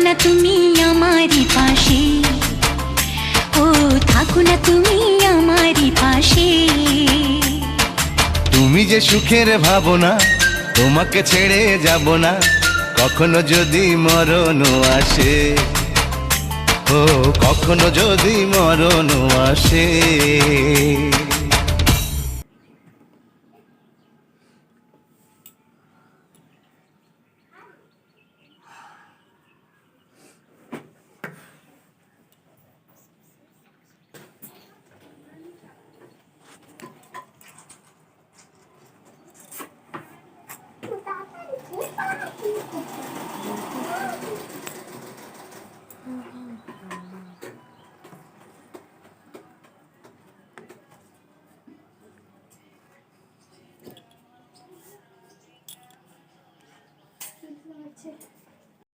না তুমি আমারই পাশে, ও থাকো না তুমি আমারই পাশে। তুমি যে সুখের ভাবনা, তোমাকে ছেড়ে যাব না কখনো যদি মরণ আসে, ও কখনো যদি মরণ আসে। আছে